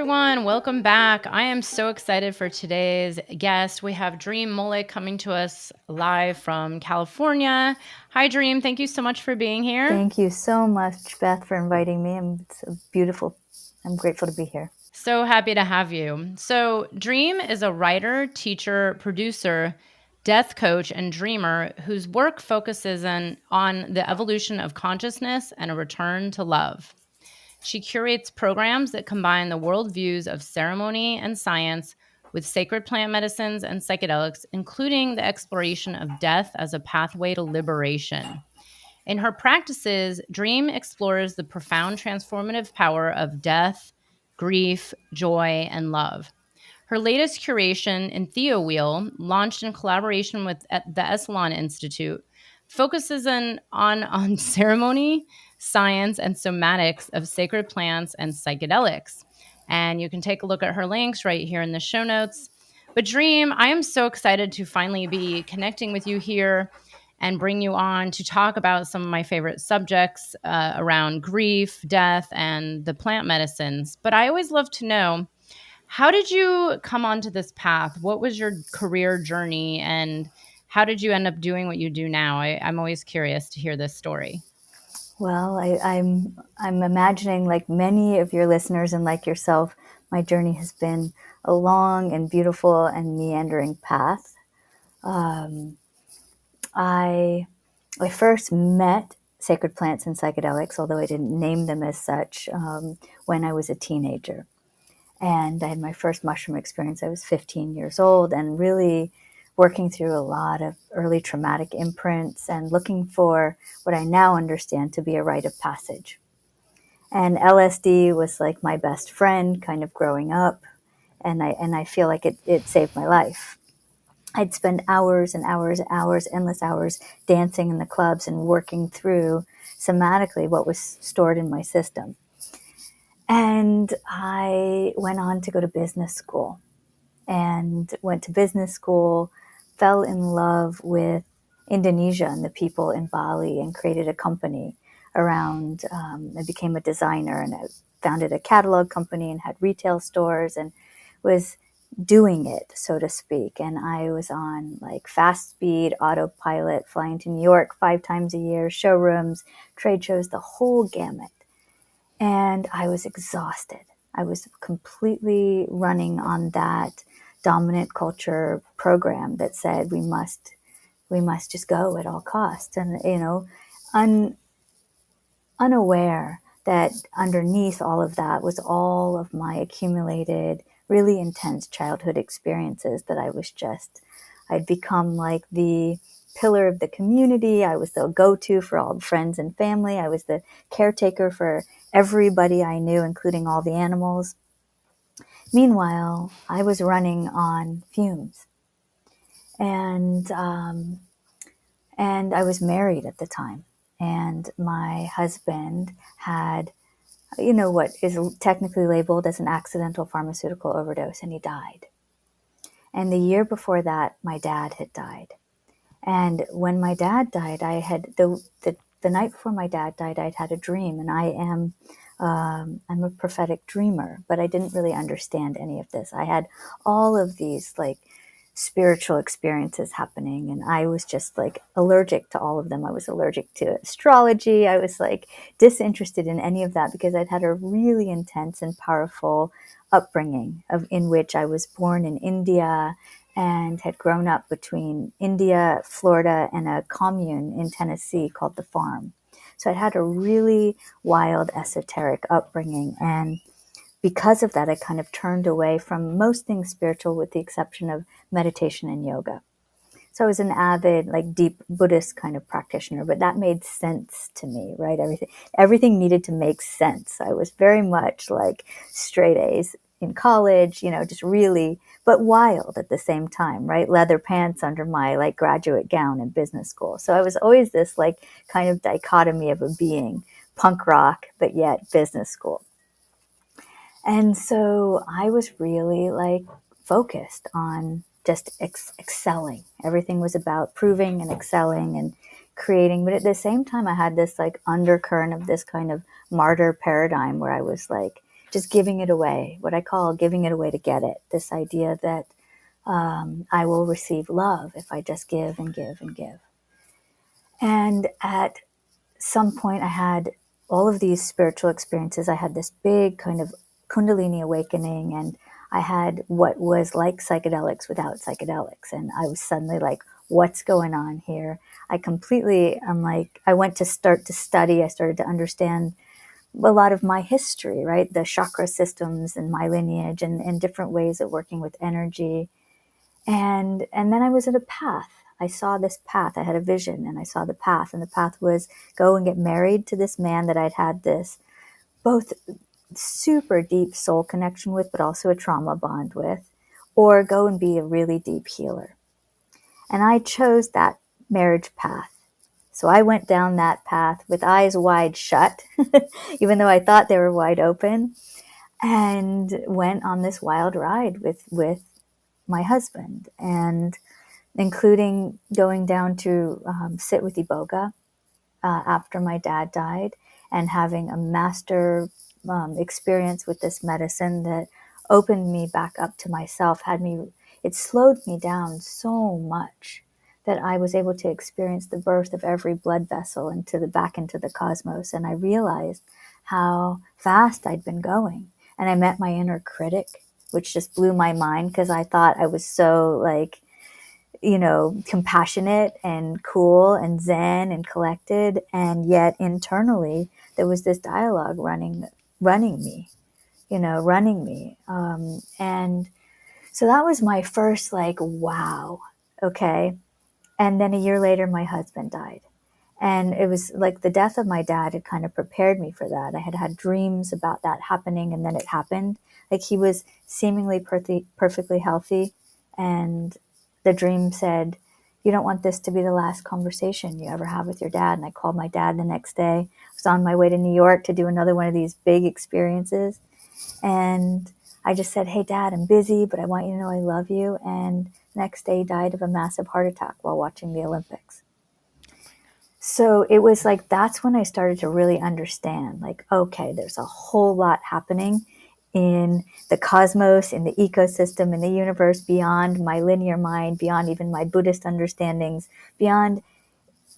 everyone. Welcome back. I am so excited for today's guest. We have Dream Mullick coming to us live from California. Hi, Dream. Thank you so much for being here. Thank you so much, Beth, for inviting me. It's beautiful. I'm grateful to be here. So happy to have you. So, Dream is a writer, teacher, producer, death coach, and dreamer whose work focuses on the evolution of consciousness and a return to love. She curates programs that combine the worldviews of ceremony and science with sacred plant medicines and psychedelics, including the exploration of death as a pathway to liberation. In her practices, Dream explores the profound transformative power of death, grief, joy, and love. Her latest curation, Entheowheel, launched in collaboration with the Esalen Institute, focuses on ceremony, science, and somatics of sacred plants and psychedelics. And you can take a look at her links right here in the show notes. But Dream, I am so excited to finally be connecting with you here and bring you on to talk about some of my favorite subjects around grief, death, and the plant medicines. But I always love to know, how did you come onto this path? What was your career journey, and how did you end up doing what you do now? I'm always curious to hear this story. Well, I'm imagining, like many of your listeners and like yourself, my journey has been a long and beautiful and meandering path. I first met sacred plants and psychedelics, although I didn't name them as such, when I was a teenager. And I had my first mushroom experience. I was 15 years old and really working through a lot of early traumatic imprints and looking for what I now understand to be a rite of passage. And LSD was like my best friend kind of growing up. And I feel like it saved my life. I'd spend hours and hours and hours, endless hours, dancing in the clubs and working through somatically what was stored in my system. And I went on to go to business school and fell in love with Indonesia and the people in Bali and created a company around, I became a designer and I founded a catalog company and had retail stores and was doing it, so to speak. And I was on like fast speed autopilot, flying to New York 5 times a year, showrooms, trade shows, the whole gamut. And I was exhausted. I was completely running on that dominant culture program that said we must just go at all costs. And, unaware that underneath all of that was all of my accumulated, really intense childhood experiences that I'd become like the pillar of the community. I was the go-to for all the friends and family. I was the caretaker for everybody I knew, including all the animals. Meanwhile, I was running on fumes. And I was married at the time. And my husband had, what is technically labeled as an accidental pharmaceutical overdose, and he died. And the year before that, my dad had died. And when my dad died, I had the night before my dad died, I'd had a dream, and I'm a prophetic dreamer, but I didn't really understand any of this. I had all of these like spiritual experiences happening, and I was just like allergic to all of them. I was allergic to astrology. I was like disinterested in any of that because I'd had a really intense and powerful upbringing in which I was born in India and had grown up between India, Florida, and a commune in Tennessee called the Farm. So I'd had a really wild, esoteric upbringing. And because of that, I kind of turned away from most things spiritual with the exception of meditation and yoga. So I was an avid, like deep Buddhist kind of practitioner, but that made sense to me, right? Everything needed to make sense. I was very much like straight A's in college, just really, but wild at the same time, right? Leather pants under my like graduate gown in business school. So I was always this like kind of dichotomy of a being, punk rock, but yet business school. And so I was really like focused on just excelling. Everything was about proving and excelling and creating. But at the same time, I had this like undercurrent of this kind of martyr paradigm where I was like just giving it away, what I call giving it away to get it. This idea that I will receive love if I just give and give and give. And at some point, I had all of these spiritual experiences. I had this big kind of kundalini awakening, and I had what was like psychedelics without psychedelics. And I was suddenly like, what's going on here? I'm like, I went to start to study. I started to understand a lot of my history, right? The chakra systems and my lineage and different ways of working with energy. And then I was at a path. I saw this path. I had a vision and I saw the path. And the path was go and get married to this man that I'd had this both super deep soul connection with, but also a trauma bond with, or go and be a really deep healer. And I chose that marriage path. So I went down that path with eyes wide shut, even though I thought they were wide open, and went on this wild ride with my husband, and including going down to sit with Iboga after my dad died, and having a master experience with this medicine that opened me back up to myself, it slowed me down so much that I was able to experience the birth of every blood vessel back into the cosmos. And I realized how fast I'd been going. And I met my inner critic, which just blew my mind because I thought I was so like, compassionate and cool and zen and collected. And yet internally, there was this dialogue running me, running me. And so that was my first like, wow. Okay. And then a year later, my husband died. And it was like the death of my dad had kind of prepared me for that. I had had dreams about that happening, and then it happened. Like he was seemingly perfectly healthy. And the dream said, you don't want this to be the last conversation you ever have with your dad. And I called my dad the next day. I was on my way to New York to do another one of these big experiences. And I just said, hey, Dad, I'm busy, but I want you to know I love you. And the next day, he died of a massive heart attack while watching the Olympics. So it was like, that's when I started to really understand, like, okay, there's a whole lot happening in the cosmos, in the ecosystem, in the universe, beyond my linear mind, beyond even my Buddhist understandings, beyond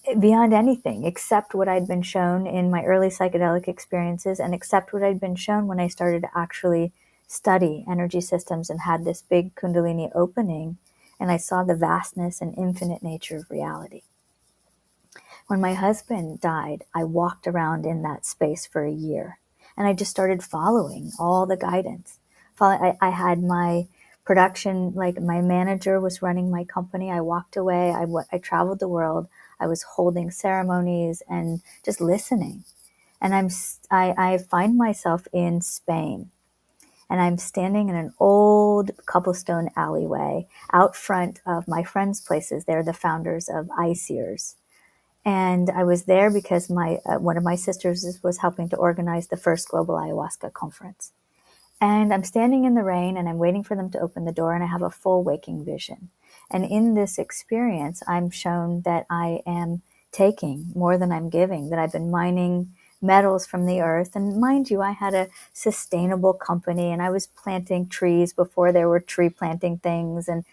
anything except what I'd been shown in my early psychedelic experiences, and except what I'd been shown when I started to actually study energy systems and had this big kundalini opening, and I saw the vastness and infinite nature of reality. When my husband died, I walked around in that space for a year, and I just started following all the guidance. I had my production, like my manager was running my company. I walked away. I traveled the world. I was holding ceremonies and just listening. And I find myself in Spain, and I'm standing in an old cobblestone alleyway out front of my friends' places. They're the founders of ICEERS. And I was there because one of my sisters was helping to organize the first global ayahuasca conference. And I'm standing in the rain and I'm waiting for them to open the door, and I have a full waking vision. And in this experience, I'm shown that I am taking more than I'm giving, that I've been mining metals from the earth. And mind you, I had a sustainable company, and I was planting trees before there were tree planting things, and,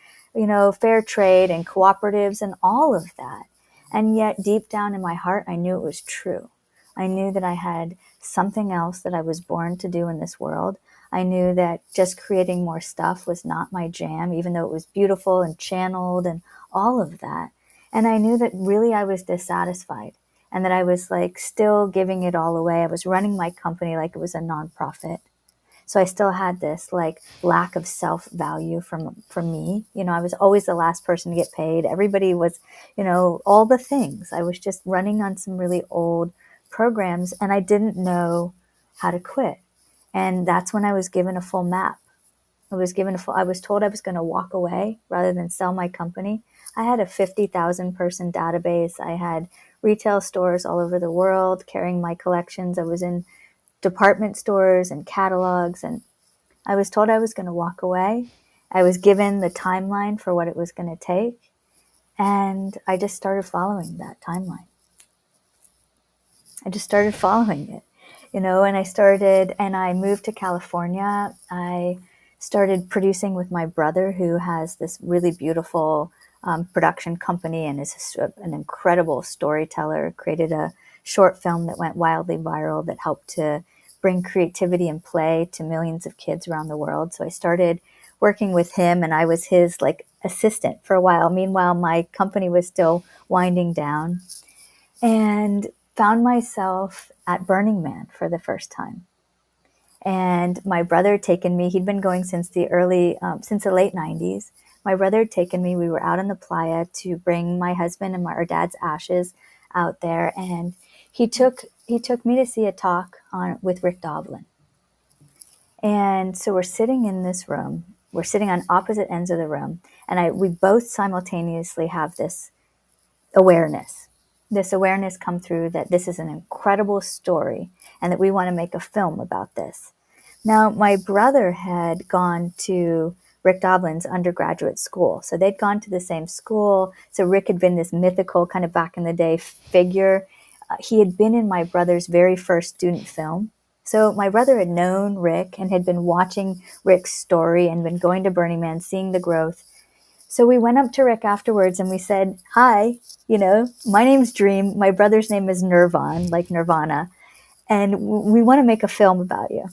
fair trade and cooperatives and all of that. And yet deep down in my heart, I knew it was true. I knew that I had something else that I was born to do in this world. I knew that just creating more stuff was not my jam, even though it was beautiful and channeled and all of that. And I knew that really I was dissatisfied, and that I was like still giving it all away. I was running my company like it was a nonprofit. So I still had this like lack of self-value from me. I was always the last person to get paid. Everybody was, all the things. I was just running on some really old programs, and I didn't know how to quit. And that's when I was given a full map. I was told I was going to walk away rather than sell my company. I had a 50,000 person database. I had retail stores all over the world carrying my collections. I was in department stores and catalogs, and I was told I was going to walk away. I was given the timeline for what it was going to take, and I just started following that timeline. I just started following it. and I moved to California. I started producing with my brother, who has this really beautiful production company and is an incredible storyteller. Created a short film that went wildly viral that helped to bring creativity and play to millions of kids around the world. So I started working with him, and I was his like assistant for a while. Meanwhile, my company was still winding down, and found myself at Burning Man for the first time. And my brother had taken me. He'd been going since since the late '90s. My brother had taken me. We were out in the playa to bring my husband and our dad's ashes out there, and he took me to see a talk on with Rick Doblin. And so we're sitting in this room. We're sitting on opposite ends of the room, and we both simultaneously have awareness this awareness come through that this is an incredible story and that we want to make a film about this. Now, my brother had gone to Rick Doblin's undergraduate school. So they'd gone to the same school. So Rick had been this mythical kind of back in the day figure. He had been in my brother's very first student film. So my brother had known Rick and had been watching Rick's story and been going to Burning Man, seeing the growth. So we went up to Rick afterwards and we said, "Hi, my name's Dream. My brother's name is Nirvan, like Nirvana. And we want to make a film about you."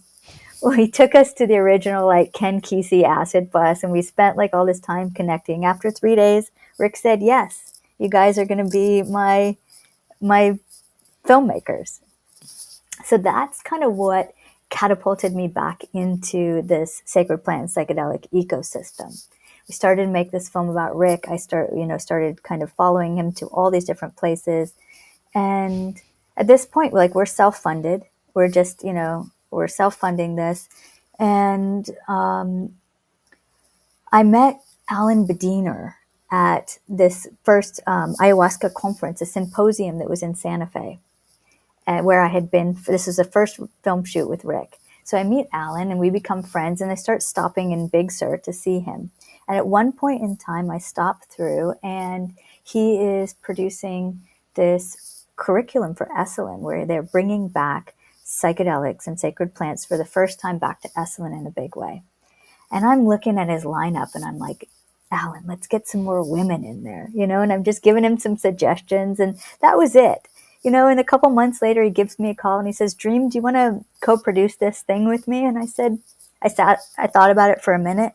Well, he took us to the original like Ken Kesey acid bus, and we spent like all this time connecting. After 3 days, Rick said, "Yes, you guys are going to be my filmmakers." So that's kind of what catapulted me back into this sacred plant psychedelic ecosystem. We started to make this film about Rick. I started kind of following him to all these different places. And at this point, like, we're self-funded. We're just, we're self-funding this. And I met Alan Bediner at this first ayahuasca conference, a symposium that was in Santa Fe, where I had been. This was the first film shoot with Rick. So I meet Alan and we become friends, and I start stopping in Big Sur to see him. And at one point in time, I stop through, and he is producing this curriculum for Esalen where they're bringing back psychedelics and sacred plants for the first time back to Esalen in a big way. And I'm looking at his lineup and I'm like, "Alan, let's get some more women in there," and I'm just giving him some suggestions. And that was it. And a couple months later, he gives me a call and he says, "Dream, do you want to co-produce this thing with me?" And I thought about it for a minute.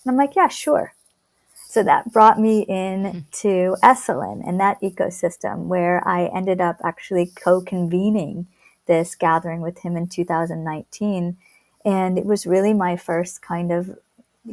And I'm like, "Yeah, sure." So that brought me into Esalen and that ecosystem, where I ended up actually co-convening this gathering with him in 2019. And it was really my first kind of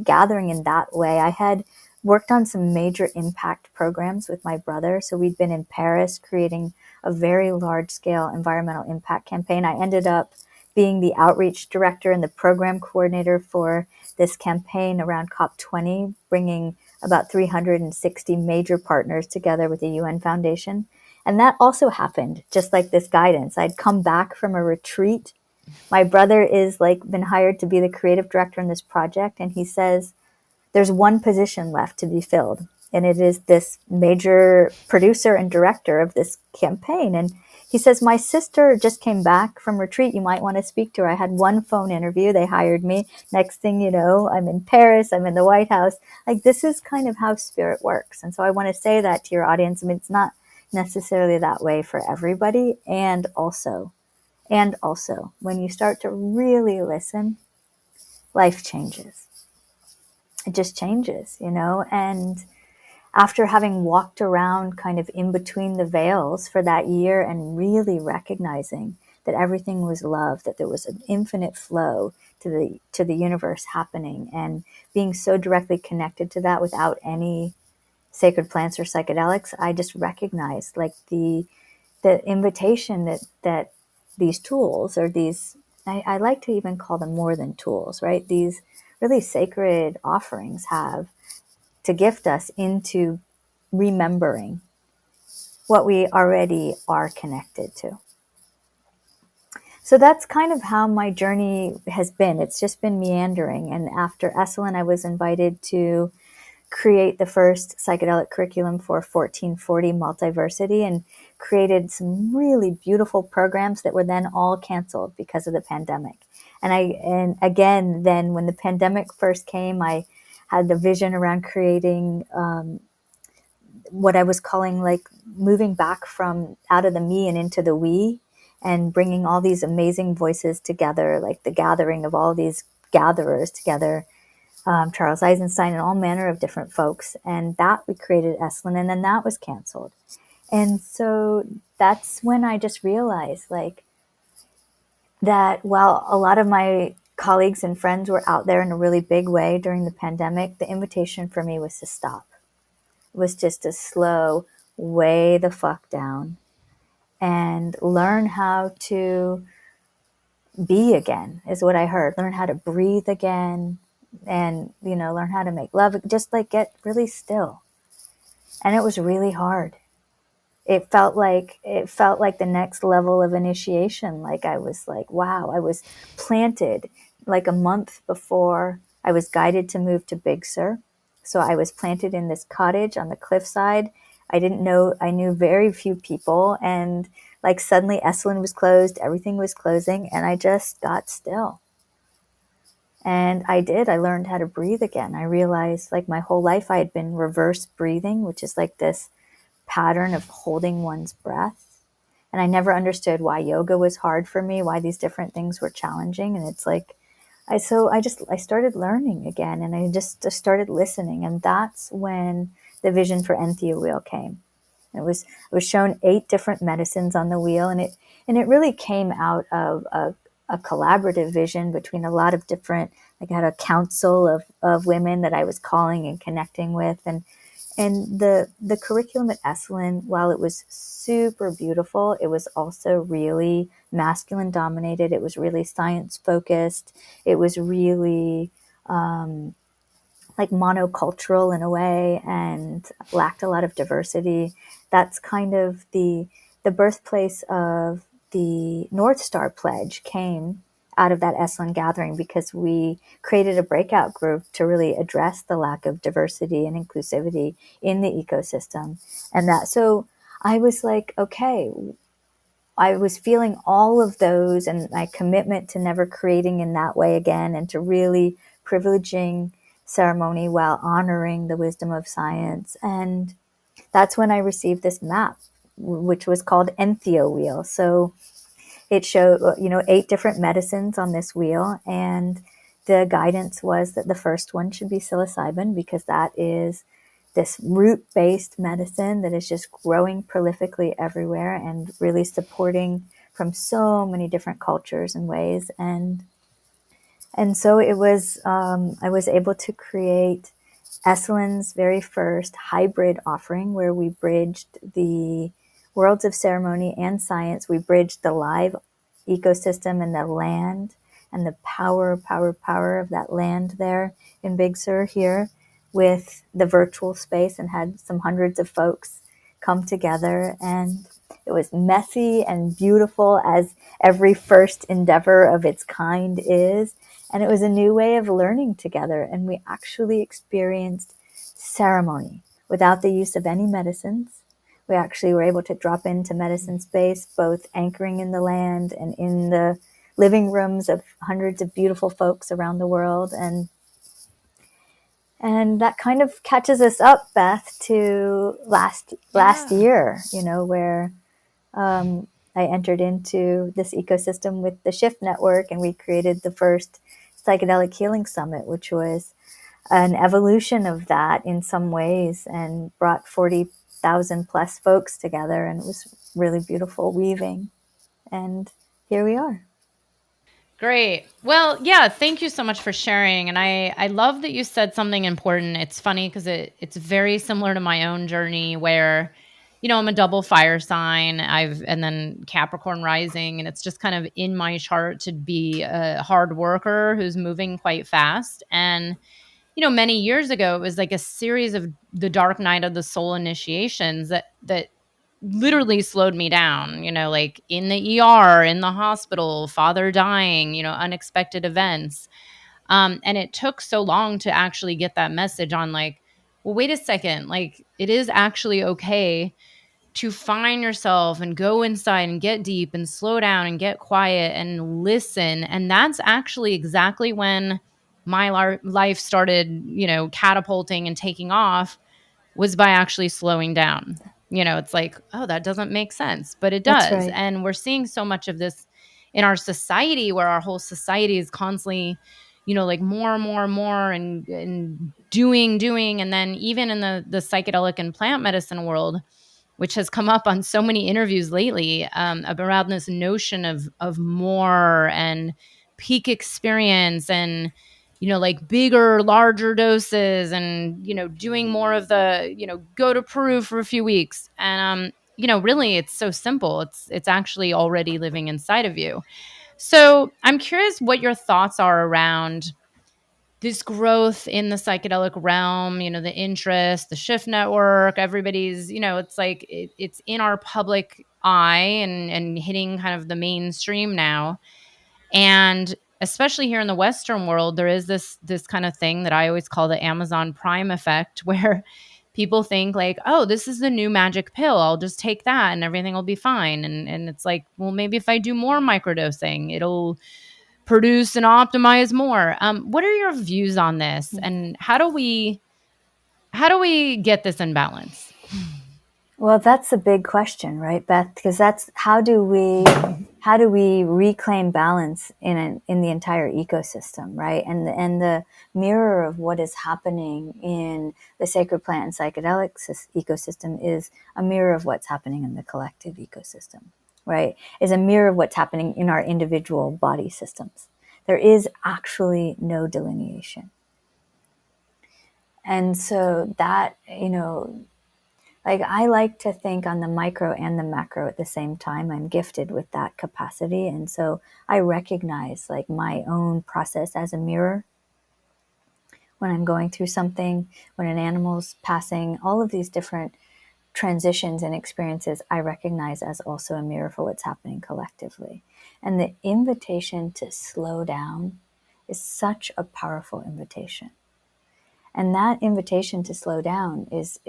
gathering in that way. I had worked on some major impact programs with my brother. So we'd been in Paris creating a very large scale environmental impact campaign. I ended up being the outreach director and the program coordinator for this campaign around COP20, bringing about 360 major partners together with the UN Foundation. And that also happened just like this guidance. I'd come back from a retreat. My brother is been hired to be the creative director in this project, and he says there's one position left to be filled, and it is this major producer and director of this campaign. And he says, "My sister just came back from retreat. You might want to speak to her." I had one phone interview. They hired me. Next thing you know, I'm in Paris. I'm in the White House. This is kind of how spirit works. And so I want to say that to your audience. I mean, it's not necessarily that way for everybody. And also, when you start to really listen, life changes. It just changes, and after having walked around kind of in between the veils for that year and really recognizing that everything was love, that there was an infinite flow to the universe happening, and being so directly connected to that without any sacred plants or psychedelics, I just recognized the invitation that these tools, or these, I like to even call them more than tools, right? These really sacred offerings have to gift us into remembering what we already are connected to. So that's kind of how my journey has been. It's just been meandering. And after Esalen, I was invited to create the first psychedelic curriculum for 1440 multiversity and created some really beautiful programs that were then all canceled because of the pandemic. And again, then when the pandemic first came, I had the vision around creating what I was calling like moving back from out of the me and into the we, and bringing all these amazing voices together, like the gathering of all these gatherers together, Charles Eisenstein and all manner of different folks. And that we created Esalen, and then that was canceled. And so that's when I just realized like that while a lot of my colleagues and friends were out there in a really big way during the pandemic, the invitation for me was to stop. It was just to slow way the fuck down and learn how to be again, is what I heard. Learn how to breathe again, and, you know, learn how to make love, just like get really still. And it was really hard. It felt like the next level of initiation. Like I was like, wow, I was planted like a month before I was guided to move to Big Sur. So I was planted in this cottage on the cliffside. I knew very few people, and like suddenly Esalen was closed, everything was closing, and I just got still. And I learned how to breathe again. I realized like my whole life I had been reverse breathing, which is like this pattern of holding one's breath. And I never understood why yoga was hard for me, why these different things were challenging. And it's like, I started learning again, and I just started listening. And that's when the vision for Entheowheel came. It was shown 8 different medicines on the wheel, and it really came out of a collaborative vision between a lot of different, like I had a council of women that I was calling and connecting with. And the curriculum at Esalen, while it was super beautiful, it was also really masculine dominated. It was really science focused. It was really like monocultural in a way, and lacked a lot of diversity. That's kind of the birthplace of the North Star Pledge came out of that Esalen gathering, because we created a breakout group to really address the lack of diversity and inclusivity in the ecosystem. And that, so I was like, okay, I was feeling all of those, and my commitment to never creating in that way again, and to really privileging ceremony while honoring the wisdom of science. And that's when I received this map, which was called Entheowheel. So it showed, 8 different medicines on this wheel, and the guidance was that the first one should be psilocybin, because that is this root-based medicine that is just growing prolifically everywhere and really supporting from so many different cultures and ways. And so it was, I was able to create Esalen's very first hybrid offering, where we bridged the worlds of ceremony and science. We bridged the live ecosystem and the land, and the power of that land there in Big Sur here, with the virtual space, and had some hundreds of folks come together. And it was messy and beautiful, as every first endeavor of its kind is. And it was a new way of learning together. And we actually experienced ceremony without the use of any medicines. We actually were able to drop into medicine space, both anchoring in the land and in the living rooms of hundreds of beautiful folks around the world. And that kind of catches us up, Beth, to last Yeah. year, where I entered into this ecosystem with the Shift Network, and we created the first Psychedelic Healing Summit, which was an evolution of that in some ways, and brought 40,000 plus folks together. And it was really beautiful weaving. And here we are. Great. Well, yeah, thank you so much for sharing. And I love that you said something important. It's funny because it's very similar to my own journey where, I'm a double fire sign. And then Capricorn rising, and it's just kind of in my chart to be a hard worker who's moving quite fast. And many years ago, it was like a series of the dark night of the soul initiations that literally slowed me down, like in the ER, in the hospital, father dying, unexpected events. And it took so long to actually get that message on like, well, wait a second, like it is actually okay to find yourself and go inside and get deep and slow down and get quiet and listen. And that's actually exactly when my life started, catapulting and taking off, was by actually slowing down. It's like, oh, that doesn't make sense, but it That's does. right. And we're seeing so much of this in our society, where our whole society is constantly, like more and more and more, and doing. And then even in the psychedelic and plant medicine world, which has come up on so many interviews lately, around this notion of more and peak experience, and like bigger, larger doses, and doing more of the, go to Peru for a few weeks. And really, it's so simple. It's actually already living inside of you. So I'm curious what your thoughts are around this growth in the psychedelic realm, the interest, the shift network, everybody's, it's like it's in our public eye, and hitting kind of the mainstream now. And especially here in the Western world, there is this kind of thing that I always call the Amazon Prime effect, where people think like, oh, this is the new magic pill. I'll just take that and everything will be fine. And it's like, well, maybe if I do more microdosing, it'll produce and optimize more. What are your views on this, and how do we get this in balance? Well, that's a big question, right, Beth? Because that's how do we reclaim balance in the entire ecosystem, right? And the mirror of what is happening in the sacred plant and psychedelic ecosystem is a mirror of what's happening in the collective ecosystem, right? Is a mirror of what's happening in our individual body systems. There is actually no delineation. And so that, like I like to think on the micro and the macro at the same time. I'm gifted with that capacity. And so I recognize like my own process as a mirror when I'm going through something, when an animal's passing, all of these different transitions and experiences I recognize as also a mirror for what's happening collectively. And the invitation to slow down is such a powerful invitation. And that invitation to slow down is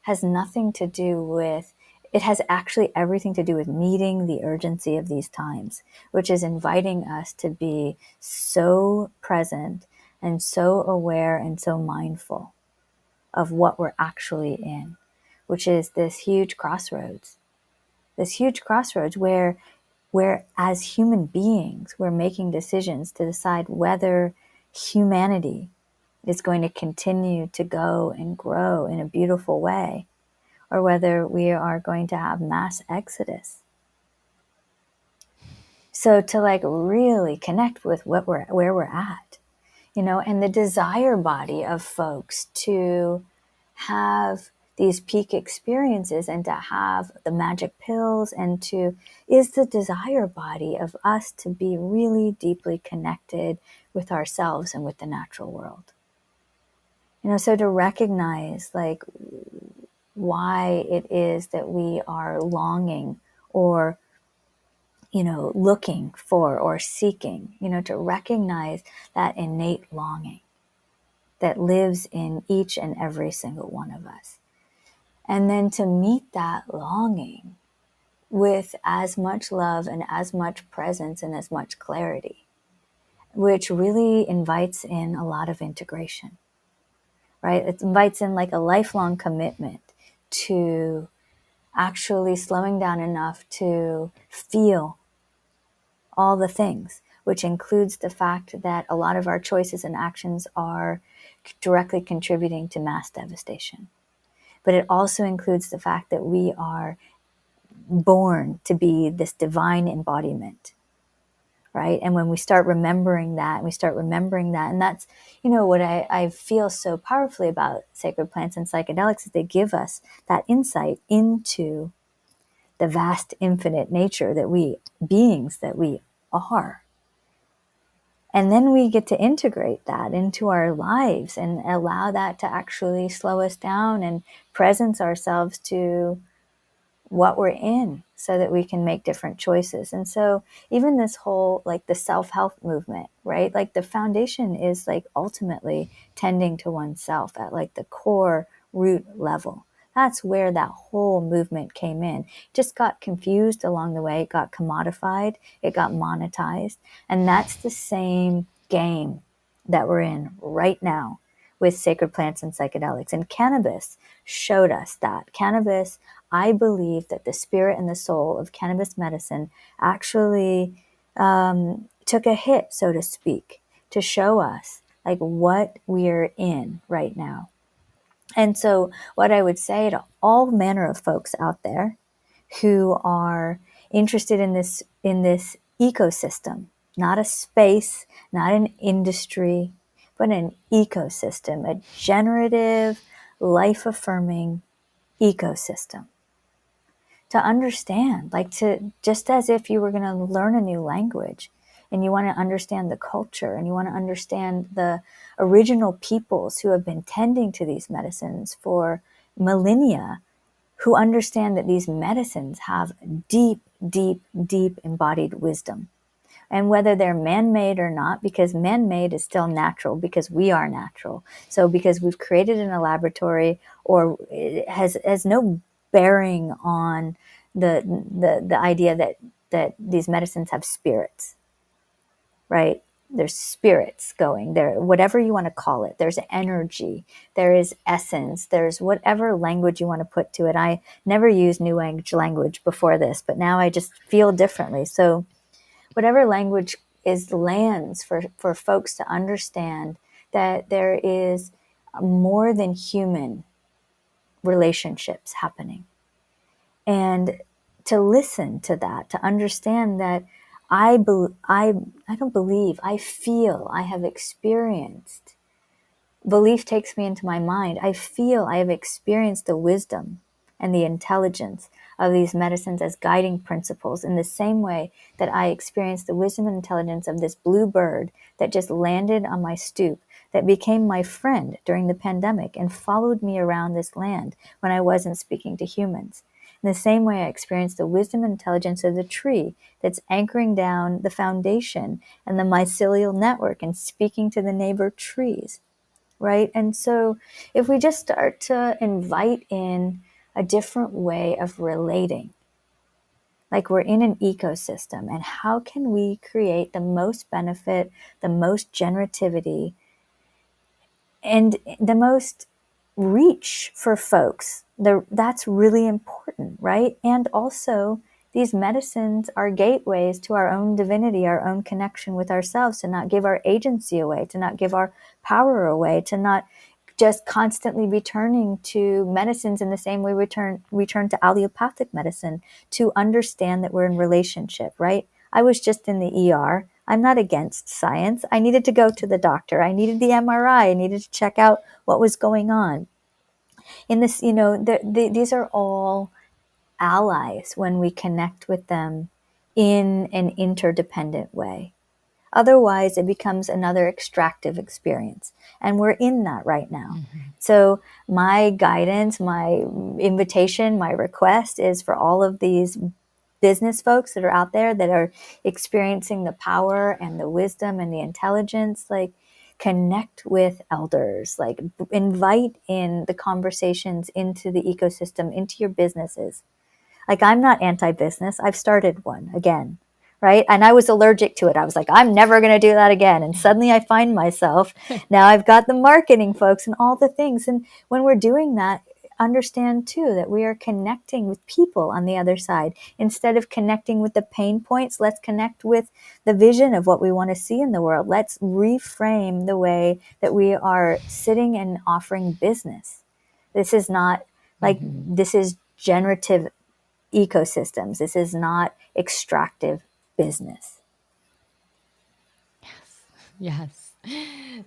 has nothing to do with, it has actually everything to do with meeting the urgency of these times, which is inviting us to be so present and so aware and so mindful of what we're actually in, which is this huge crossroads where as human beings, we're making decisions to decide whether humanity is going to continue to go and grow in a beautiful way, or whether we are going to have mass exodus. So to like really connect with where we're at, and the desire body of folks to have these peak experiences and to have the magic pills and to is the desire body of us to be really deeply connected with ourselves and with the natural world. So to recognize like why it is that we are longing or looking for or seeking, to recognize that innate longing that lives in each and every single one of us. And then to meet that longing with as much love and as much presence and as much clarity, which really invites in a lot of integration, right? It invites in like a lifelong commitment to actually slowing down enough to feel all the things, which includes the fact that a lot of our choices and actions are directly contributing to mass devastation. But it also includes the fact that we are born to be this divine embodiment, right? And when we start remembering that, and that's, what I feel so powerfully about sacred plants and psychedelics is they give us that insight into the vast infinite nature that we beings that we are. And then we get to integrate that into our lives and allow that to actually slow us down and presence ourselves to what we're in so that we can make different choices. And so even this whole, like, the self-help movement, right? Like, the foundation is, like, ultimately tending to oneself at, like, the core root level. That's where that whole movement came in. It just got confused along the way. It got commodified. It got monetized. And that's the same game that we're in right now with sacred plants and psychedelics. And cannabis showed us that. Cannabis, I believe that the spirit and the soul of cannabis medicine actually took a hit, so to speak, to show us like what we're in right now. And so, what I would say to all manner of folks out there who are interested in this ecosystem, not a space, not an industry, but an ecosystem, a generative, life affirming ecosystem, to understand, like, to just as if you were going to learn a new language and you want to understand the culture and you want to understand the original peoples who have been tending to these medicines for millennia, who understand that these medicines have deep, deep, deep embodied wisdom. And whether they're man-made or not, because man-made is still natural, because we are natural. So because we've created in a laboratory, or it has no bearing on the idea that these medicines have spirits, right? There's spirits going there, whatever you want to call it. There's energy, there is essence, there's whatever language you want to put to it. I never used new age language before this, but now I just feel differently. So whatever language is lands for folks to understand that there is more than human relationships happening, and to listen to that, to understand that I don't believe, I feel, I have experienced. Belief takes me into my mind. I feel I have experienced the wisdom and the intelligence of these medicines as guiding principles, in the same way that I experienced the wisdom and intelligence of this blue bird that just landed on my stoop, that became my friend during the pandemic and followed me around this land when I wasn't speaking to humans. In the same way, I experienced the wisdom and intelligence of the tree that's anchoring down the foundation and the mycelial network and speaking to the neighbor trees, right? And so if we just start to invite in a different way of relating, like we're in an ecosystem, and how can we create the most benefit, the most generativity, and the most reach for folks. That's really important, right? And also, these medicines are gateways to our own divinity, our own connection with ourselves, to not give our agency away, to not give our power away, to not just constantly be turning to medicines in the same way we turn to allopathic medicine, to understand that we're in relationship, right? I was just in the ER. I'm not against science. I needed to go to the doctor. I needed the MRI. I needed to check out what was going on. In this, these are all allies when we connect with them in an interdependent way. Otherwise, it becomes another extractive experience. And we're in that right now. Mm-hmm. So my guidance, my invitation, my request is for all of these business folks that are out there that are experiencing the power and the wisdom and the intelligence, like, connect with elders, like, invite in the conversations into the ecosystem, into your businesses. Like, I'm not anti-business. I've started one again, right? And I was allergic to it. I was like, I'm never going to do that again. And suddenly I find myself, now I've got the marketing folks and all the things. And when we're doing that, understand too that we are connecting with people on the other side. Instead of connecting with the pain points, let's connect with the vision of what we want to see in the world. Let's reframe the way that we are sitting and offering business. This is not like, Mm-hmm. this is generative ecosystems. This is not extractive business. Yes.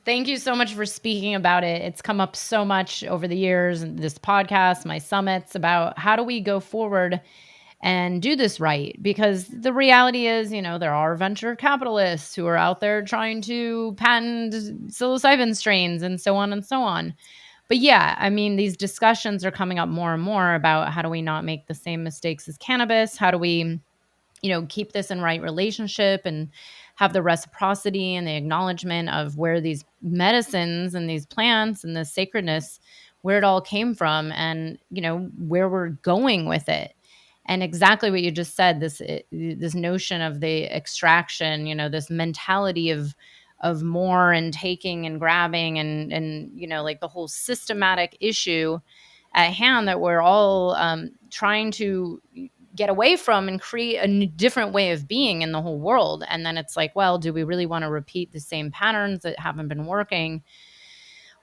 Thank you so much for speaking about it. It's come up so much over the years, this podcast, my summits, about how do we go forward and do this right? Because the reality is, there are venture capitalists who are out there trying to patent psilocybin strains and so on and so on. But yeah, I mean, these discussions are coming up more and more about how do we not make the same mistakes as cannabis? How do we, keep this in right relationship and have the reciprocity and the acknowledgement of where these medicines and these plants and the sacredness, where it all came from, and where we're going with it. And exactly what you just said, this notion of the extraction, this mentality of more and taking and grabbing, and like the whole systematic issue at hand that we're all trying to get away from and create a different way of being in the whole world. And then it's like, well, do we really want to repeat the same patterns that haven't been working,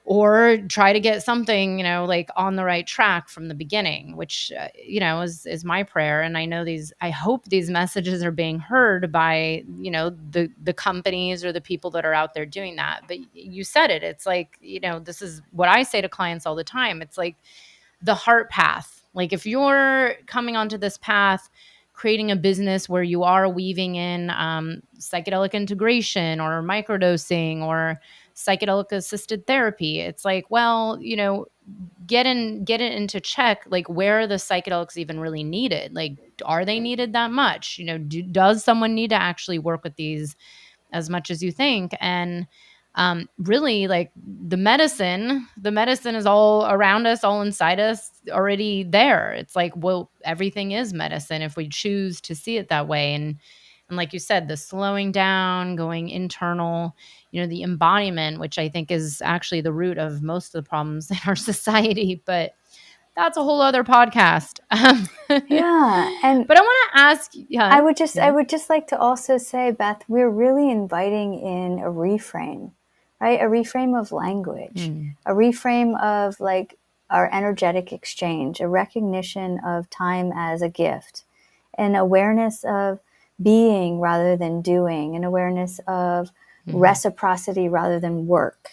or try to get something, like on the right track from the beginning, which, is my prayer. And I hope these messages are being heard by, the companies or the people that are out there doing that. But you said it, it's like, this is what I say to clients all the time. It's like the heart path. Like if you're coming onto this path, creating a business where you are weaving in psychedelic integration or microdosing or psychedelic assisted therapy, it's like, well, get it into check. Like, where are the psychedelics even really needed? Like, are they needed that much? Does someone need to actually work with these as much as you think? And really, like, the medicine is all around us, all inside us, already there. It's like, well, everything is medicine if we choose to see it that way. And like you said, the slowing down, going internal, the embodiment, which I think is actually the root of most of the problems in our society. But that's a whole other podcast. Yeah, and But I want to ask, yeah, I yeah. would just like to also say, Beth, we're really inviting in a reframe, right? A reframe of language, Mm, a reframe of like our energetic exchange, a recognition of time as a gift, an awareness of being rather than doing, an awareness of mhm, reciprocity rather than work,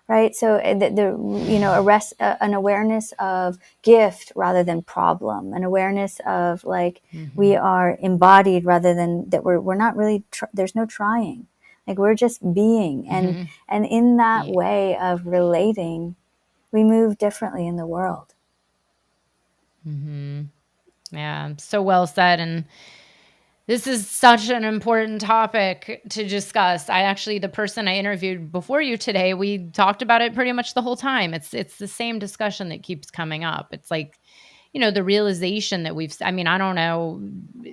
right? So an awareness of gift rather than problem, an awareness of like we mhm, are embodied rather than that we're not really there's no trying, like we're just being, mhm. and in that Yeah. way of relating, we move differently in the world. Mhm. Yeah, so well said. And this is such an important topic to discuss. The person I interviewed before you today, we talked about it pretty much the whole time. It's the same discussion that keeps coming up. It's like, the realization that I mean, I don't know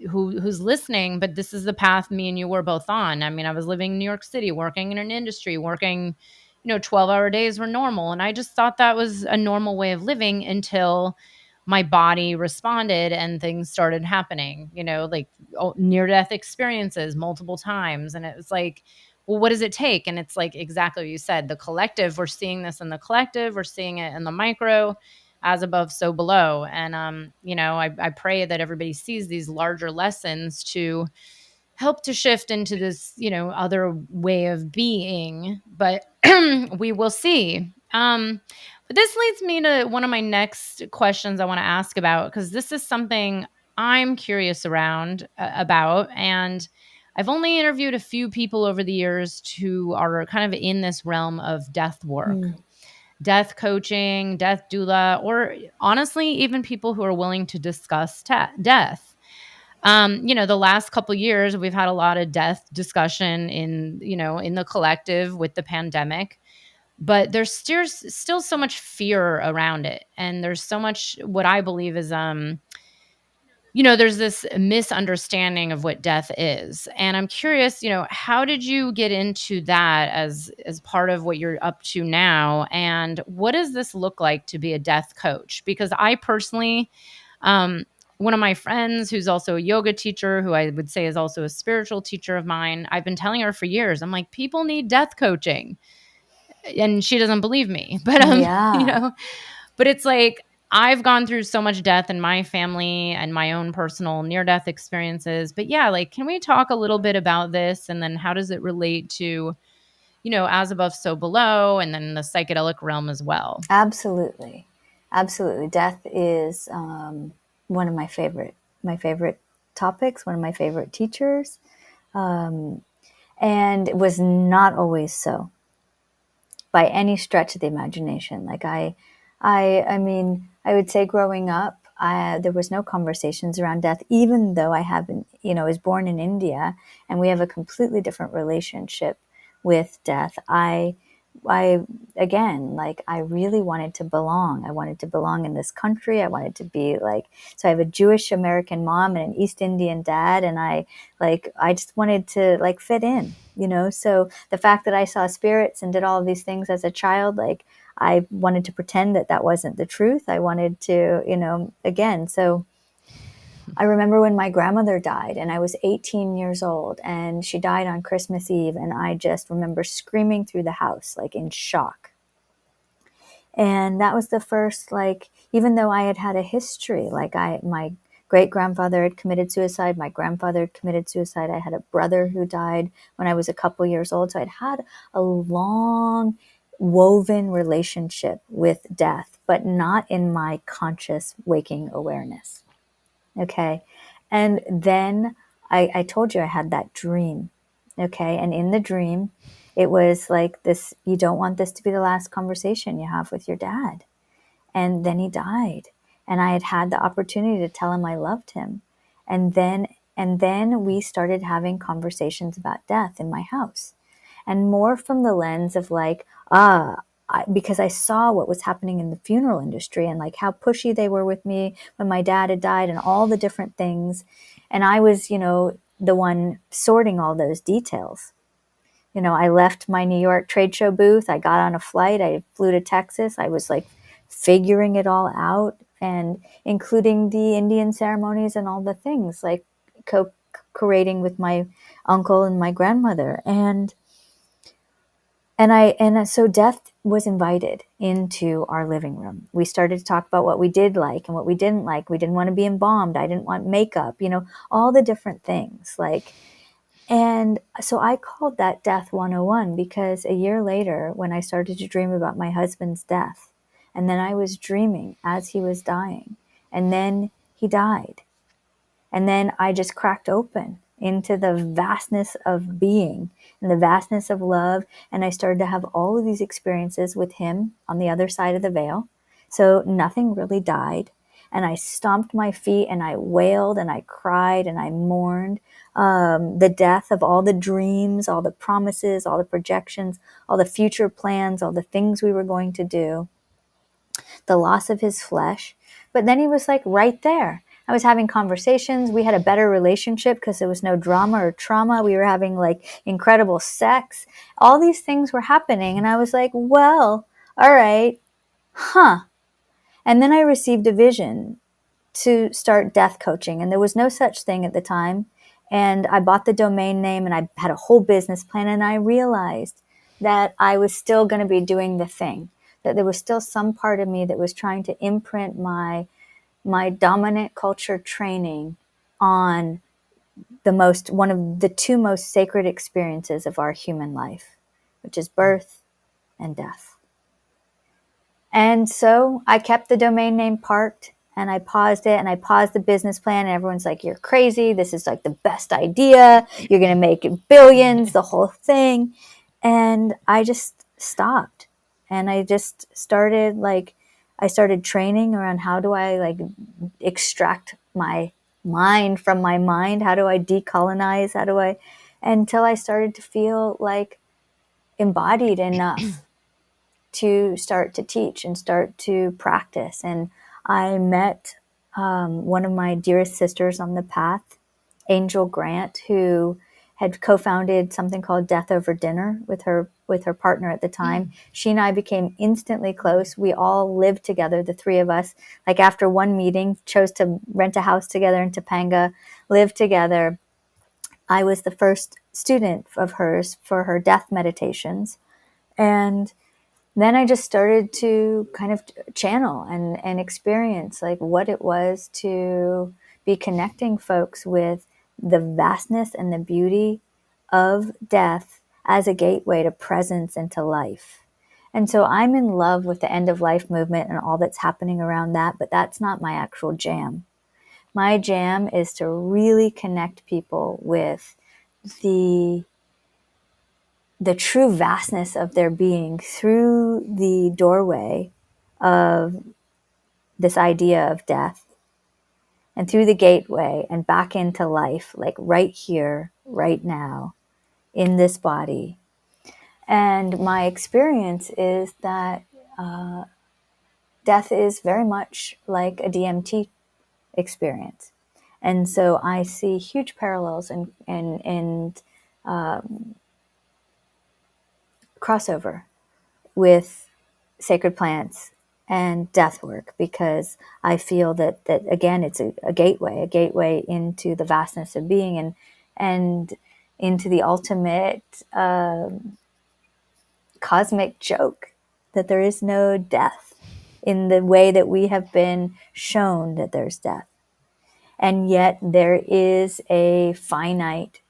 who's listening, but this is the path me and you were both on. I mean, I was living in New York City, working in an industry, working, 12-hour days were normal. And I just thought that was a normal way of living until my body responded and things started happening, like near death experiences multiple times. And it was like, well, what does it take? And it's like exactly what you said, the collective, we're seeing this in the collective, we're seeing it in the micro, as above, so below. And, I pray that everybody sees these larger lessons to help to shift into this, other way of being. But we will see. But this leads me to one of my next questions I want to ask about, because this is something I'm curious about. And I've only interviewed a few people over the years who are kind of in this realm of death work, Mm. death coaching, death doula, or honestly, even people who are willing to discuss death. The last couple years, we've had a lot of death discussion in the collective with the pandemic, but there's still so much fear around it. And there's so much, what I believe is, there's this misunderstanding of what death is. And I'm curious, how did you get into that as part of what you're up to now? And what does this look like to be a death coach? Because I personally, one of my friends who's also a yoga teacher, who I would say is also a spiritual teacher of mine, I've been telling her for years, I'm like, people need death coaching. And she doesn't believe me. But Yeah, but it's like, I've gone through so much death in my family and my own personal near death experiences. But yeah, like, can we talk a little bit about this? And then how does it relate to, as above, so below, and then the psychedelic realm as well? absolutely, absolutely. Death is one of my favorite topics, one of my favorite teachers, and it was not always so by any stretch of the imagination. Like I mean, I would say growing up, there was no conversations around death, even though I haven't, was born in India and we have a completely different relationship with death. I again, like, I really wanted to belong. I wanted to belong in this country. I wanted to be like, so I have a Jewish American mom and an East Indian dad, and I just wanted to like fit in, So the fact that I saw spirits and did all of these things as a child, like, I wanted to pretend that that wasn't the truth. I wanted to, again. So I remember when my grandmother died and I was 18 years old and she died on Christmas Eve. And I just remember screaming through the house, like in shock. And that was the first, like, even though I had had a history, like my great grandfather had committed suicide, my grandfather had committed suicide. I had a brother who died when I was a couple years old. So I'd had a long woven relationship with death, but not in my conscious waking awareness. Okay. And then I told you I had that dream. Okay. And in the dream, it was like this, you don't want this to be the last conversation you have with your dad. And then he died. And I had had the opportunity to tell him I loved him. And then we started having conversations about death in my house. And more from the lens of like, because I saw what was happening in the funeral industry and like how pushy they were with me when my dad had died and all the different things. And I was, the one sorting all those details. I left my New York trade show booth. I got on a flight. I flew to Texas. I was like figuring it all out, and including the Indian ceremonies and all the things, like co-creating with my uncle and my grandmother. And so death was invited into our living room. We started to talk about what we did like and what we didn't like. We didn't want to be embalmed. I didn't want makeup, all the different things. And so I called that Death 101 because a year later, when I started to dream about my husband's death, and then I was dreaming as he was dying, and then he died. And then I just cracked open into the vastness of being and the vastness of love. And I started to have all of these experiences with him on the other side of the veil. So nothing really died. And I stomped my feet and I wailed and I cried and I mourned the death of all the dreams, all the promises, all the projections, all the future plans, all the things we were going to do, the loss of his flesh. But then he was like right there. I was having conversations. We had a better relationship because there was no drama or trauma. We were having like incredible sex. All these things were happening. And I was like, well, all right, huh. And then I received a vision to start death coaching. And there was no such thing at the time. And I bought the domain name and I had a whole business plan. And I realized that I was still going to be doing the thing, that there was still some part of me that was trying to imprint my dominant culture training on one of the two most sacred experiences of our human life, which is birth and death. And so I kept the domain name parked and I paused it and I paused the business plan. And everyone's like, you're crazy. This is like the best idea. You're going to make billions, the whole thing. And I just stopped. And I just started I started training around how do I like extract my mind from my mind? How do I decolonize? Until I started to feel like embodied enough to start to teach and start to practice. And I met one of my dearest sisters on the path, Angel Grant, who had co-founded something called Death Over Dinner with her partner at the time. She and I became instantly close. We all lived together, the three of us. Like after one meeting, chose to rent a house together in Topanga, live together. I was the first student of hers for her death meditations. And then I just started to kind of channel and experience like what it was to be connecting folks with the vastness and the beauty of death as a gateway to presence and to life. And so I'm in love with the end of life movement and all that's happening around that, but that's not my actual jam. My jam is to really connect people with the true vastness of their being through the doorway of this idea of death, and through the gateway and back into life, like right here, right now, in this body. And my experience is that death is very much like a DMT experience. And so I see huge parallels and crossover with sacred plants and death work, because I feel that again, it's a gateway into the vastness of being, and into the ultimate cosmic joke that there is no death in the way that we have been shown that there's death. And yet there is a finite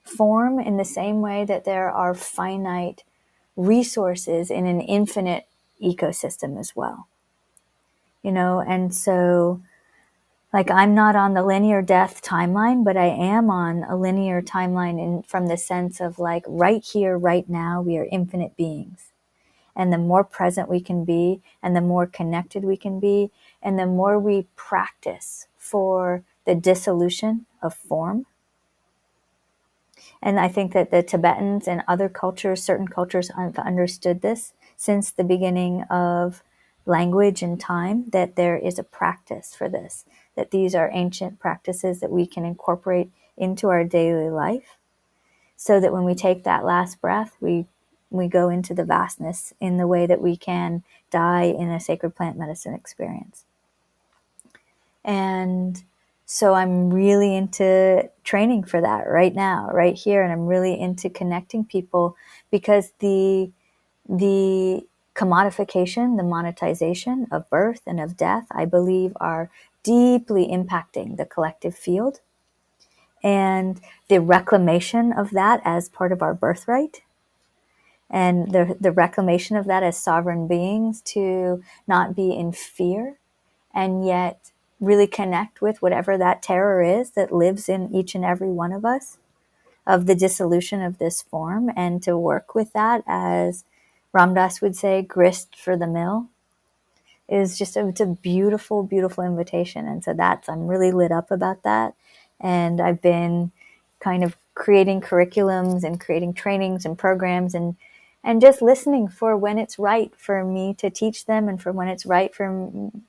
form in the same way that there are finite resources in an infinite ecosystem as well. And so, like, I'm not on the linear death timeline, but I am on a linear timeline from the sense of, like, right here, right now, we are infinite beings. And the more present we can be, and the more connected we can be, and the more we practice for the dissolution of form. And I think that the Tibetans and other cultures, certain cultures, have understood this since the beginning of language and time, that there is a practice for this, that these are ancient practices that we can incorporate into our daily life, so that when we take that last breath, we go into the vastness in the way that we can die in a sacred plant medicine experience. And so I'm really into training for that right now, right here. And I'm really into connecting people, because the commodification, the monetization of birth and of death, I believe, are deeply impacting the collective field. And the reclamation of that as part of our birthright, and the reclamation of that as sovereign beings, to not be in fear, and yet really connect with whatever that terror is that lives in each and every one of us, of the dissolution of this form, and to work with that, as Ram Dass would say, grist for the mill, is just it's a beautiful, beautiful invitation. And so I'm really lit up about that. And I've been kind of creating curriculums and creating trainings and programs, and just listening for when it's right for me to teach them, and for when it's right for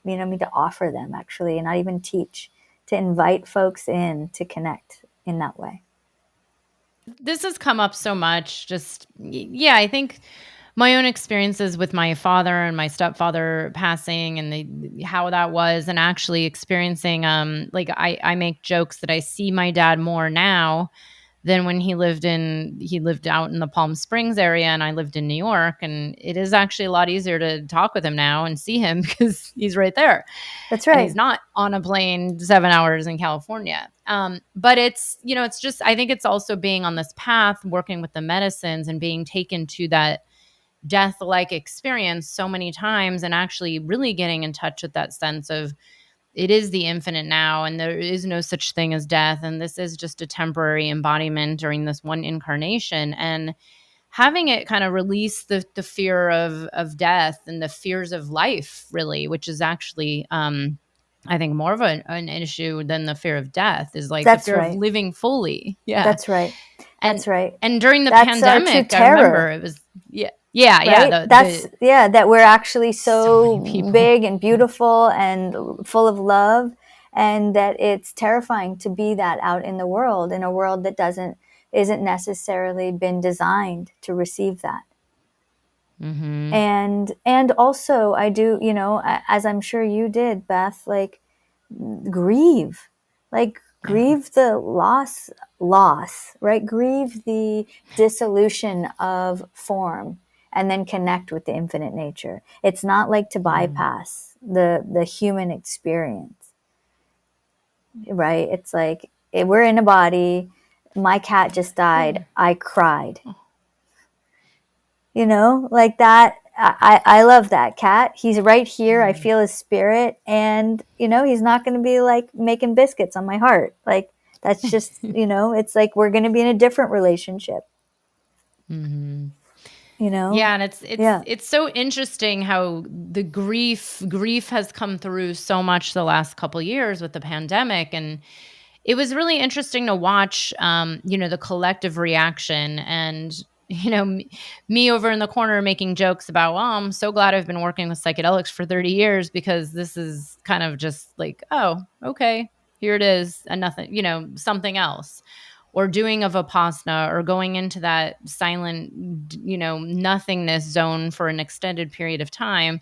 me to offer them, actually, and not even teach, to invite folks in to connect in that way. This has come up so much. Yeah, I think my own experiences with my father and my stepfather passing, and how that was, and actually experiencing, like, I make jokes that I see my dad more now than when he lived out in the Palm Springs area, and I lived in New York, and it is actually a lot easier to talk with him now and see him because he's right there. That's And right. he's not on a plane 7 hours in California. But it's just, I think it's also being on this path, working with the medicines, and being taken to that death-like experience so many times, and actually really getting in touch with that sense of, it is the infinite now, and there is no such thing as death, and this is just a temporary embodiment during this one incarnation. And having it kind of release the fear of death and the fears of life, really, which is actually, I think, more of an issue than the fear of death, is like the That's fear of right. living fully. Yeah. That's right. And That's right. and during the That's our true pandemic, I remember terror. it was, yeah, Right? That's, the yeah, that we're actually so many so people. big and beautiful and full of love, and that it's terrifying to be that out in the world, in a world that isn't necessarily been designed to receive that. Mhm. And also, I do, as I'm sure you did, Beth, like, grieve, like, Yeah. grieve the loss, right? Grieve the dissolution of form, and then connect with the infinite nature. It's not like to Yeah. bypass the human experience, right? It's like, we're in a body. My cat just died. I cried. Like that. I love that cat. He's right here. I Mm. feel his spirit, and he's not going to be like making biscuits on my heart. Like, that's just, it's like we're going to be in a different relationship. Mhm. you know? Yeah, and it's Yeah, it's so interesting how the grief has come through so much the last couple years with the pandemic, and it was really interesting to watch, the collective reaction, and me over in the corner making jokes about, well, I'm so glad I've been working with psychedelics for 30 years because this is kind of just like, oh, okay, here it is, and nothing, something else, or doing a vipassana or going into that silent, nothingness zone for an extended period of time,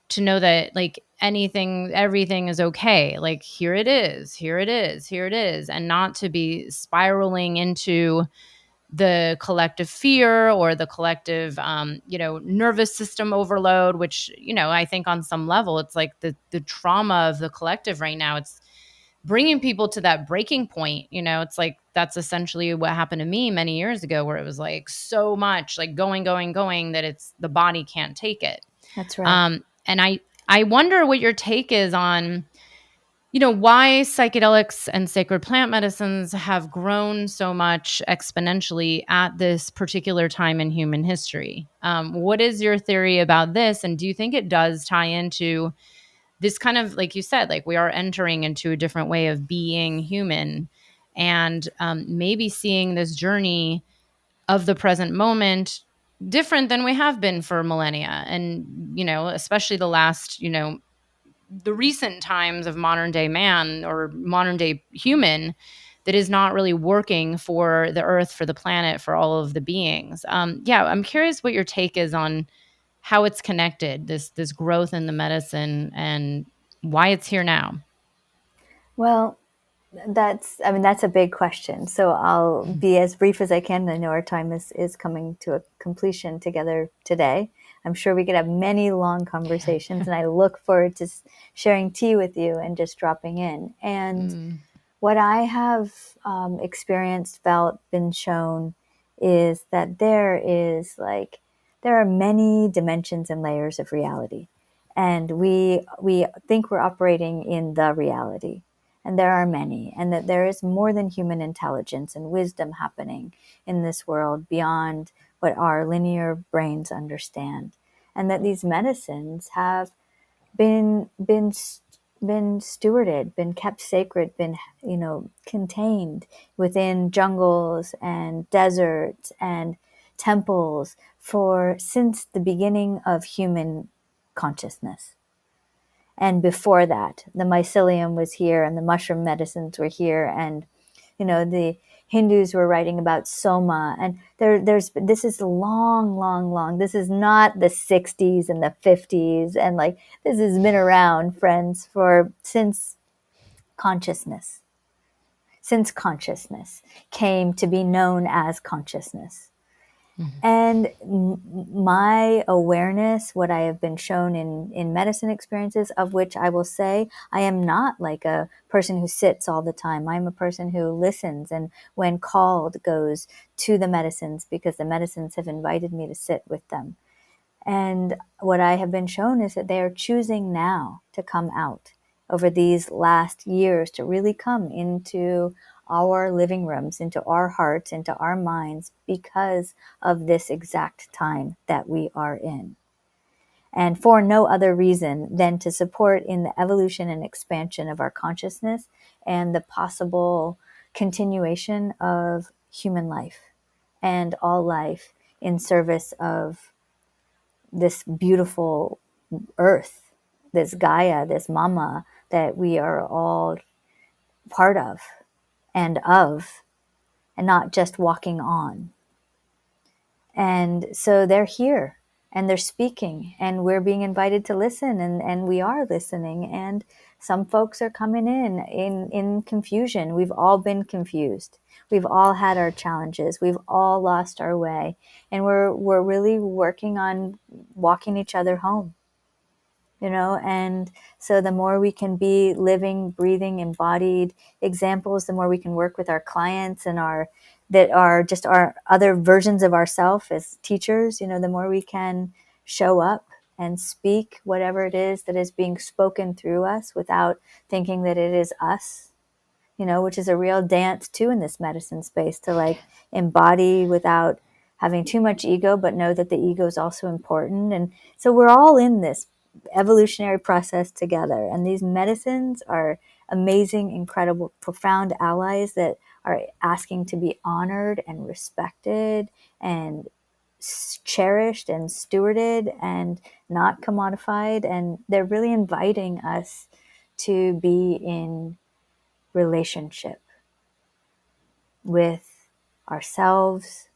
to know that, like, everything is okay. Like, here it is, here it is, here it is, and not to be spiraling into the collective fear or the collective, nervous system overload, which, I think on some level, it's like the trauma of the collective right now. It's bringing people to that breaking point. It's like that's essentially what happened to me many years ago, where it was like so much like going that it's the body can't take it. that's right. And I wonder what your take is on, why psychedelics and sacred plant medicines have grown so much exponentially at this particular time in human history. What is your theory about this? And do you think it does tie into this kind of, like you said, like we are entering into a different way of being human, and maybe seeing this journey of the present moment different than we have been for millennia, and especially the recent times of modern day man or modern day human that is not really working for the earth, for the planet, for all of the beings. Yeah, I'm curious what your take is on how it's connected, this growth in the medicine, and why it's here now. Well, that's a big question. So I'll be as brief as I can. I know our time is coming to a completion together today. I'm sure we could have many long conversations, and I look forward to sharing tea with you and just dropping in. And Mm, what I have experienced, felt, been shown is that there are many dimensions and layers of reality, and we think we're operating in the reality, and there are many, and that there is more than human intelligence and wisdom happening in this world beyond what our linear brains understand, and that these medicines have been been been stewarded, been kept sacred, been contained within jungles and deserts and temples for since the beginning of human consciousness. And before that, the mycelium was here, and the mushroom medicines were here, and the Hindus were writing about soma, and there's this is long, long, long. This is not the 60s and the 50s, and like this has been around, friends, for consciousness, since consciousness came to be known as consciousness. mhm, And my awareness, what I have been shown in medicine experiences, of which I will say, I am not like a person who sits all the time. I'm a person who listens, and when called, goes to the medicines because the medicines have invited me to sit with them. And what I have been shown is that they are choosing now to come out over these last years, to really come into our living rooms, into our hearts, into our minds, because of this exact time that we are in. And for no other reason than to support in the evolution and expansion of our consciousness and the possible continuation of human life and all life in service of this beautiful earth, this Gaia, this mama that we are all part of, and not just walking on. And so they're here and they're speaking, and we're being invited to listen, and we are listening. And some folks are coming in confusion. We've all been confused. We've all had our challenges. We've all lost our way. And we're really working on walking each other home, and so the more we can be living, breathing, embodied examples, the more we can work with our clients and our that are just our other versions of ourselves as teachers, the more we can show up and speak whatever it is that is being spoken through us without thinking that it is us, which is a real dance too in this medicine space, to like embody without having too much ego, but know that the ego is also important. And so we're all in this evolutionary process together. And these medicines are amazing, incredible, profound allies that are asking to be honored and respected and cherished and stewarded and not commodified. And they're really inviting us to be in relationship with ourselves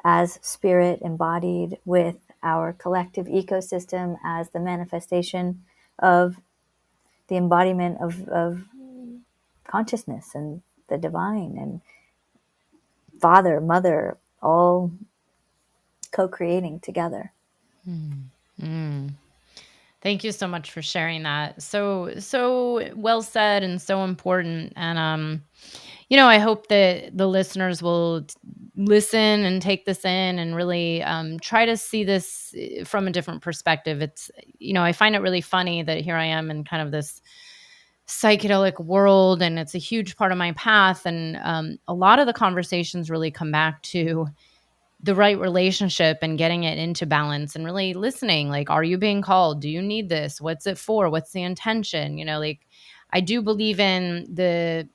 as spirit embodied, with our collective ecosystem as the manifestation of the embodiment of consciousness and the divine and father, mother, all co-creating together. Mm. Thank you so much for sharing that. So well said and so important. And I hope that the listeners will listen and take this in and really try to see this from a different perspective. It's I find it really funny that here I am in kind of this psychedelic world, and it's a huge part of my path. And a lot of the conversations really come back to the right relationship and getting it into balance and really listening. Like, are you being called? Do you need this? What's it for? What's the intention? Like, I do believe in the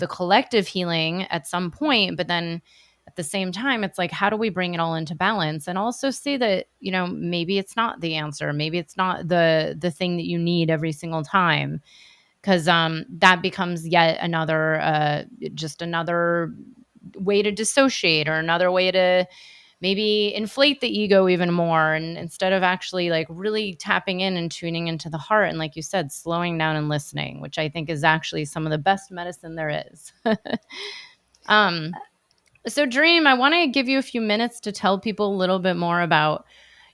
collective healing at some point, but then at the same time, it's like, how do we bring it all into balance and also see that, maybe it's not the answer. Maybe it's not the thing that you need every single time. Cause that becomes yet another, just another way to dissociate or another way to maybe inflate the ego even more, and instead of actually like really tapping in and tuning into the heart and, like you said, slowing down and listening, which I think is actually some of the best medicine there is. um so Dream, I want to give you a few minutes to tell people a little bit more about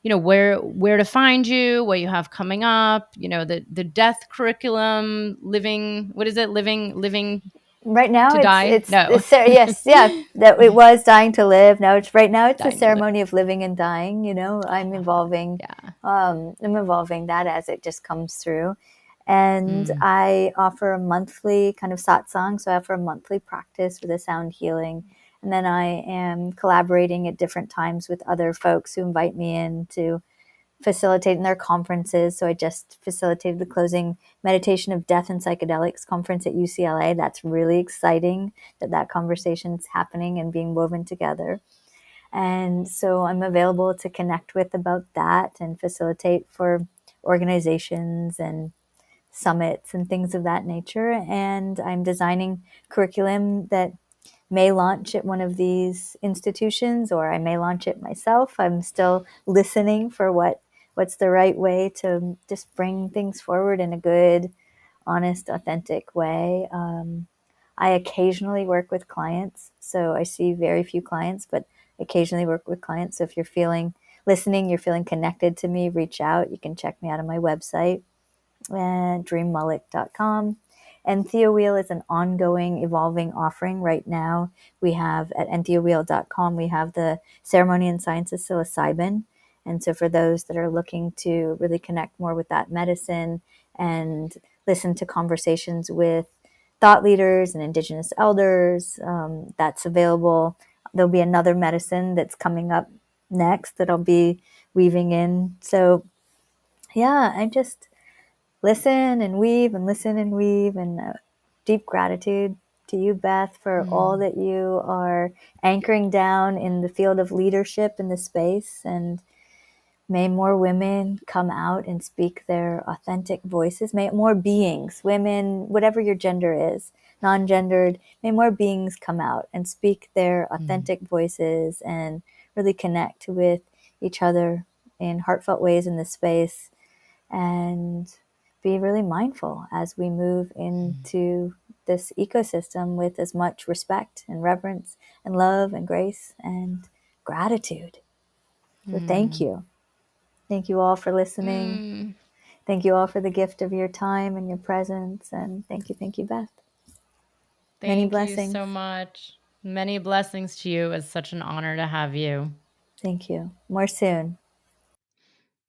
where to find you, what you have coming up, the death curriculum, living, what is it, living Right now to die, no. yes, yeah, that it was dying to live. Now it's right now it's the Dying to live. ceremony of living and dying. I love that. Yeah. I'm evolving that as it just comes through. And Mm. I offer a monthly kind of satsang. So I offer a monthly practice for the sound healing. And then I am collaborating at different times with other folks who invite me in to facilitate in their conferences. So I just facilitated the closing meditation of death and psychedelics conference at UCLA. That's really exciting that that conversation's happening and being woven together. And so I'm available to connect with about that and facilitate for organizations and summits and things of that nature. And I'm designing curriculum that may launch at one of these institutions, or I may launch it myself. I'm still listening for what's the right way to just bring things forward in a good, honest, authentic way. I occasionally work with clients, so I see very few clients, but occasionally work with clients. So if you're feeling listening, you're feeling connected to me, reach out. You can check me out on my website, dreammullick.com. Entheowheel is an ongoing, evolving offering right now. We have at entheowheel.com, we have the ceremony and science of psilocybin. And so for those that are looking to really connect more with that medicine and listen to conversations with thought leaders and indigenous elders, that's available. There'll be another medicine that's coming up next that I'll be weaving in. So yeah, I just listen and weave and listen and weave, and deep gratitude to you, Beth, for all Mm. that you are anchoring down in the field of leadership in the space. And may more women come out and speak their authentic voices. May more beings, women, whatever your gender is, non-gendered, may more beings come out and speak their Mm. authentic voices and really connect with each other in heartfelt ways in this space, and be really mindful as we move into this ecosystem with as much respect and reverence and love and grace and gratitude. So thank Mm. you. Thank you all for listening. Mm. Thank you all for the gift of your time and your presence. And thank you, Beth. Many Thank you blessings. so much. Many blessings to you. It's such an honor to have you. Thank you. More soon.